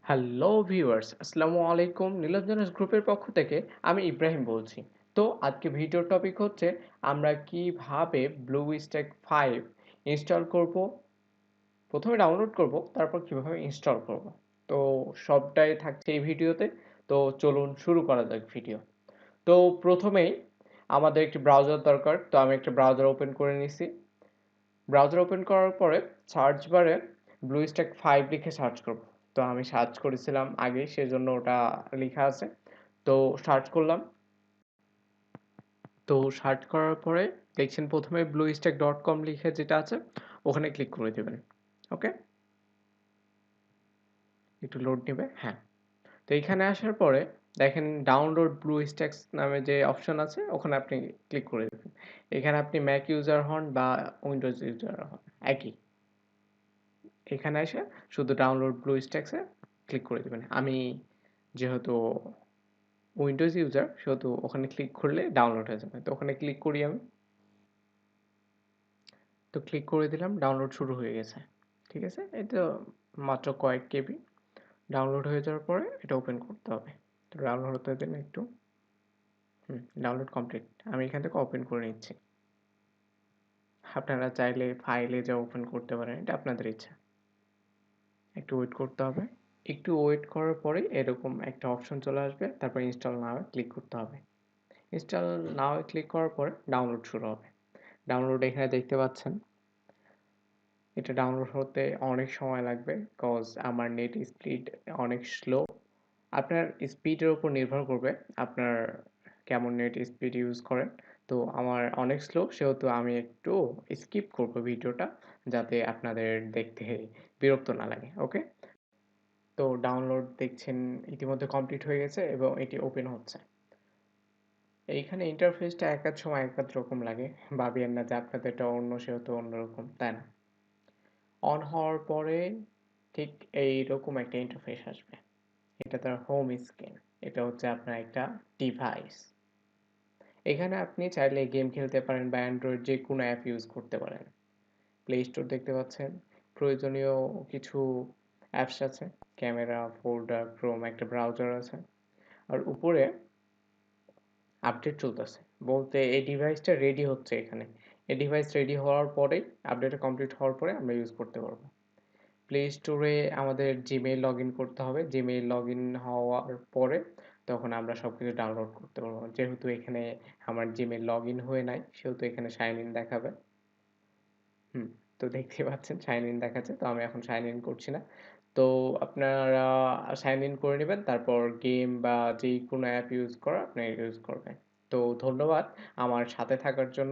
Hello viewers, আসসালামু আলাইকুম। নীলাঞ্জনাস গ্রুপের পক্ষ থেকে আমি ইব্রাহিম বলছি। তো আজকে ভিডিওর টপিক হচ্ছে আমরা কিভাবে ব্লুস্ট্যাক 5 ইনস্টল করব। প্রথমে ডাউনলোড করব, তারপর কিভাবে ইনস্টল করব। তো সবটাই থাকছে এই ভিডিওতে। তো চলুন শুরু করা যাক ভিডিও। তো প্রথমেই আমাদের একটি ব্রাউজার দরকার। তো আমি একটা ব্রাউজার ওপেন করে নিছি। ব্রাউজার ওপেন করার পরে সার্চ বারে ব্লুস্ট্যাক 5 লিখে সার্চ করব। তো আমি সার্চ করেছিলাম আগে, সেজন্য ওটা লেখা আছে। তো সার্চ করলাম। তো সার্চ করার পরে দেখছেন প্রথমে bluestack.com লিখে যেটা আছে ওখানে ক্লিক করে দেবেন। ওকে, একটু লোড নেবে। হ্যাঁ, তো এখানে আসার পরে দেখেন ডাউনলোড ব্লুস্ট্যাক্স নামে যে অপশন আছে ওখানে আপনি ক্লিক করে দেবেন। এখানে আপনি ম্যাক ইউজার হন বা উইন্ডোজ ইউজার হন, একই। এখানে এসে শুধু ডাউনলোড ব্লুস্ট্যাক্সে ক্লিক করে দেবেন। আমি যেহেতু উইন্ডোজ ইউজার সেহেতু ওখানে ক্লিক করলে ডাউনলোড হয়ে যাবে। তো ওখানে ক্লিক করি আমি। তো ক্লিক করে দিলাম, ডাউনলোড শুরু হয়ে গেছে। ঠিক আছে, এটা মাত্র কয়েক কেবি। ডাউনলোড হয়ে যাওয়ার পরে এটা ওপেন করতে হবে। তো ডাউনলোড হতে দেন একটু। Download complete. আমি এখান থেকে ওপেন করে নিচ্ছি। আপনারা চাইলে ফাইলে যা ওপেন করতে পারেন, এটা আপনাদের ইচ্ছা। একটু ওয়েট করতে হবে। একটু ওয়েট করার পরে এরকম একটা অপশন চলে আসবে, তারপর ইনস্টল নাও ক্লিক করতে হবে। ইনস্টল নাও ক্লিক করার পরে ডাউনলোড শুরু হবে। ডাউনলোড এখানে দেখতে পাচ্ছেন। এটা ডাউনলোড হতে অনেক সময় লাগবে, কজ আমার নেট স্পিড অনেক স্লো। আপনার স্পিডের উপর নির্ভর করবে আপনার কেমন নেট স্পিড ইউজ করেন। তো আমার অনেক স্লো, সেহেতু আমি একটু স্কিপ করব ভিডিওটা, যাতে আপনাদের দেখতে বিরক্ত না লাগে। ওকে, তো ডাউনলোড দেখছেন ইতিমধ্যে কমপ্লিট হয়ে গেছে এবং এটি ওপেন হচ্ছে। এইখানে ইন্টারফেসটা একাদ সময় একাদ রকম লাগে, ভাবিয়েন না যে আপনাদেরটা অন্য সেহেতু অন্যরকম, তাই না। অন হওয়ার পরে ঠিক এইরকম একটা ইন্টারফেস আসবে। এটা তার হোম স্ক্রিন। এটা হচ্ছে আপনার একটা ডিভাইস। এখানে আপনি চাইলে গেম খেলতে পারেন বা অ্যান্ড্রয়েড যে কোনো অ্যাপ ইউজ করতে পারেন। প্লে স্টোর দেখতে পাচ্ছেন, প্রয়োজনীয় কিছু অ্যাপস আছে, ক্যামেরা, ফোল্ডার, ক্রোম, একটা ব্রাউজার আছে। আর উপরে আপডেট চলতেছে, বলতে এই ডিভাইসটা রেডি হচ্ছে এখানে। এই ডিভাইস রেডি হওয়ার পরেই, আপডেটটা কমপ্লিট হওয়ার পরে আমরা ইউজ করতে পারবো। প্লে স্টোরে আমাদের জিমেইল লগ ইন করতে হবে। জিমেইল লগ ইন হওয়ার পরে তখন আমরা সব কিছু ডাউনলোড করতে পারবো। যেহেতু এখানে আমার জিমেইল লগ ইন হয়ে নাই, সেহেতু এখানে সাইন ইন দেখাবে। হুম, তো দেখতেই পাচ্ছেন সাইন ইন দেখাচ্ছে। তো আমি এখন সাইন ইন করছি না। তো আপনারা সাইন ইন করে নেবেন, তারপর গেম বা যেই কোনো অ্যাপ ইউজ করা আপনি ইউজ করবেন। তো ধন্যবাদ আমার সাথে থাকার জন্য।